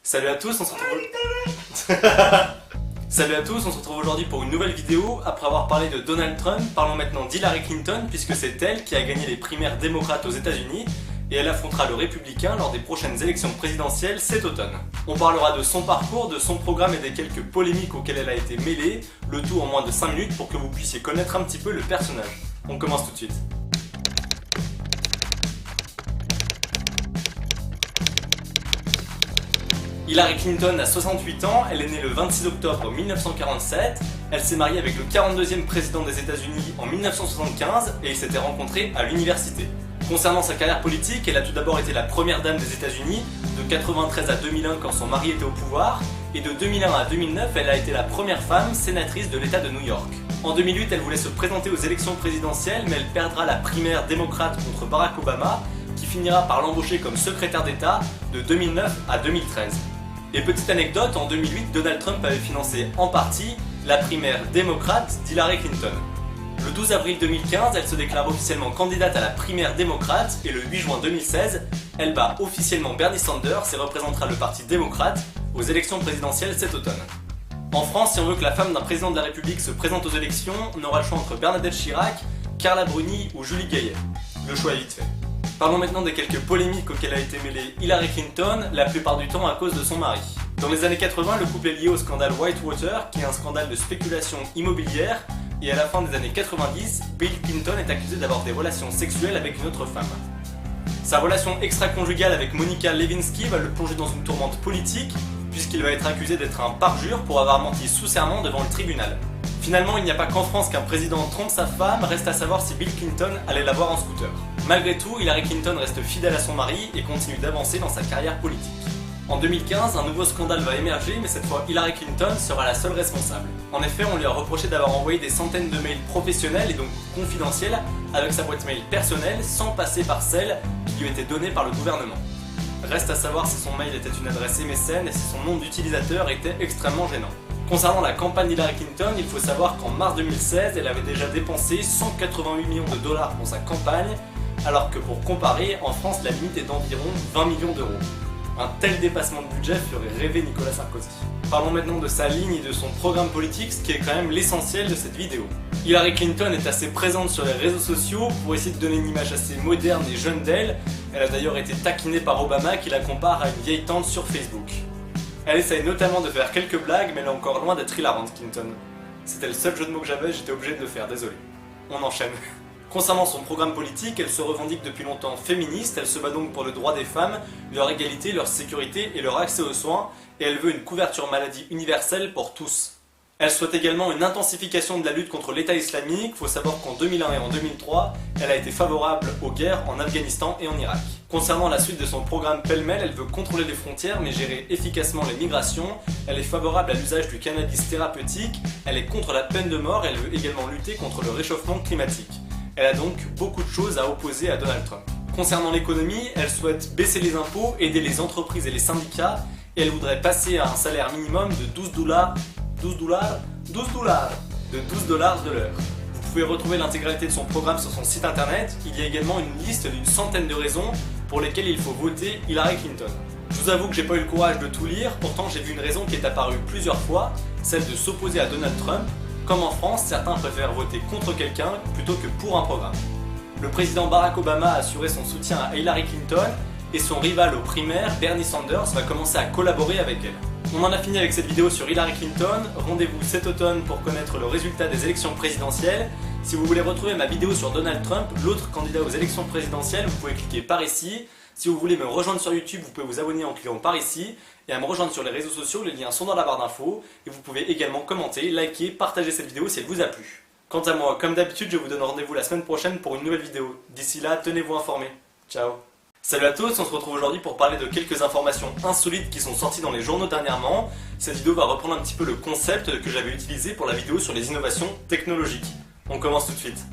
Salut à tous, on se retrouve... Salut à tous, on se retrouve aujourd'hui pour une nouvelle vidéo. Après avoir parlé de Donald Trump, parlons maintenant d'Hillary Clinton, puisque c'est elle qui a gagné les primaires démocrates aux États-Unis et elle affrontera le républicain lors des prochaines élections présidentielles cet automne. On parlera de son parcours, de son programme et des quelques polémiques auxquelles elle a été mêlée, le tout en moins de 5 minutes pour que vous puissiez connaître un petit peu le personnage. On commence tout de suite. Hillary Clinton a 68 ans, elle est née le 26 octobre 1947, elle s'est mariée avec le 42e président des États-Unis en 1975 et ils s'étaient rencontrés à l'université. Concernant sa carrière politique, elle a tout d'abord été la première dame des États-Unis, de 1993 à 2001 quand son mari était au pouvoir, et de 2001 à 2009, elle a été la première femme sénatrice de l'État de New York. En 2008, elle voulait se présenter aux élections présidentielles, mais elle perdra la primaire démocrate contre Barack Obama, qui finira par l'embaucher comme secrétaire d'État de 2009 à 2013. Et petite anecdote, en 2008, Donald Trump avait financé en partie la primaire démocrate d'Hillary Clinton. Le 12 avril 2015, elle se déclare officiellement candidate à la primaire démocrate et le 8 juin 2016, elle bat officiellement Bernie Sanders et représentera le parti démocrate aux élections présidentielles cet automne. En France, si on veut que la femme d'un président de la République se présente aux élections, on aura le choix entre Bernadette Chirac, Carla Bruni ou Julie Gaillet. Le choix est vite fait. Parlons maintenant des quelques polémiques auxquelles a été mêlée Hillary Clinton, la plupart du temps à cause de son mari. Dans les années 80, le couple est lié au scandale Whitewater, qui est un scandale de spéculation immobilière, et à la fin des années 90, Bill Clinton est accusé d'avoir des relations sexuelles avec une autre femme. Sa relation extra-conjugale avec Monica Lewinsky va le plonger dans une tourmente politique, puisqu'il va être accusé d'être un parjure pour avoir menti sous serment devant le tribunal. Finalement, il n'y a pas qu'en France qu'un président trompe sa femme, reste à savoir si Bill Clinton allait la voir en scooter. Malgré tout, Hillary Clinton reste fidèle à son mari et continue d'avancer dans sa carrière politique. En 2015, un nouveau scandale va émerger, mais cette fois Hillary Clinton sera la seule responsable. En effet, on lui a reproché d'avoir envoyé des centaines de mails professionnels et donc confidentiels avec sa boîte mail personnelle sans passer par celle qui lui était donnée par le gouvernement. Reste à savoir si son mail était une adresse MSN et si son nom d'utilisateur était extrêmement gênant. Concernant la campagne d'Hillary Clinton, il faut savoir qu'en mars 2016, elle avait déjà dépensé 188 millions de dollars pour sa campagne, alors que pour comparer, en France, la limite est d'environ 20 millions d'euros. Un tel dépassement de budget ferait rêver Nicolas Sarkozy. Parlons maintenant de sa ligne et de son programme politique, ce qui est quand même l'essentiel de cette vidéo. Hillary Clinton est assez présente sur les réseaux sociaux pour essayer de donner une image assez moderne et jeune d'elle. Elle a d'ailleurs été taquinée par Obama qui la compare à une vieille tante sur Facebook. Elle essaye notamment de faire quelques blagues, mais elle est encore loin d'être hilarante, Clinton. C'était le seul jeu de mots que j'avais, j'étais obligé de le faire, désolé. On enchaîne. Concernant son programme politique, elle se revendique depuis longtemps féministe, elle se bat donc pour le droit des femmes, leur égalité, leur sécurité et leur accès aux soins, et elle veut une couverture maladie universelle pour tous. Elle souhaite également une intensification de la lutte contre l'État islamique. Faut savoir qu'en 2001 et en 2003, elle a été favorable aux guerres en Afghanistan et en Irak. Concernant la suite de son programme pêle-mêle, elle veut contrôler les frontières mais gérer efficacement les migrations. Elle est favorable à l'usage du cannabis thérapeutique, elle est contre la peine de mort et elle veut également lutter contre le réchauffement climatique. Elle a donc beaucoup de choses à opposer à Donald Trump. Concernant l'économie, elle souhaite baisser les impôts, aider les entreprises et les syndicats, et elle voudrait passer à un salaire minimum de 12 dollars de l'heure. Vous pouvez retrouver l'intégralité de son programme sur son site internet. Il y a également une liste d'une centaine de raisons pour lesquelles il faut voter Hillary Clinton. Je vous avoue que j'ai pas eu le courage de tout lire, pourtant j'ai vu une raison qui est apparue plusieurs fois, celle de s'opposer à Donald Trump. Comme en France, certains préfèrent voter contre quelqu'un plutôt que pour un programme. Le président Barack Obama a assuré son soutien à Hillary Clinton et son rival aux primaires, Bernie Sanders, va commencer à collaborer avec elle. On en a fini avec cette vidéo sur Hillary Clinton. Rendez-vous cet automne pour connaître le résultat des élections présidentielles. Si vous voulez retrouver ma vidéo sur Donald Trump, l'autre candidat aux élections présidentielles, vous pouvez cliquer par ici. Si vous voulez me rejoindre sur YouTube, vous pouvez vous abonner en cliquant par ici. Et à me rejoindre sur les réseaux sociaux, les liens sont dans la barre d'infos. Et vous pouvez également commenter, liker, partager cette vidéo si elle vous a plu. Quant à moi, comme d'habitude, je vous donne rendez-vous la semaine prochaine pour une nouvelle vidéo. D'ici là, tenez-vous informés. Ciao. Salut à tous, on se retrouve aujourd'hui pour parler de quelques informations insolites qui sont sorties dans les journaux dernièrement. Cette vidéo va reprendre un petit peu le concept que j'avais utilisé pour la vidéo sur les innovations technologiques. On commence tout de suite.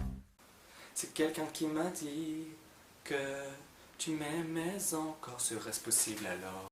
C'est quelqu'un qui m'a dit que tu m'aimais encore, serait-ce possible alors?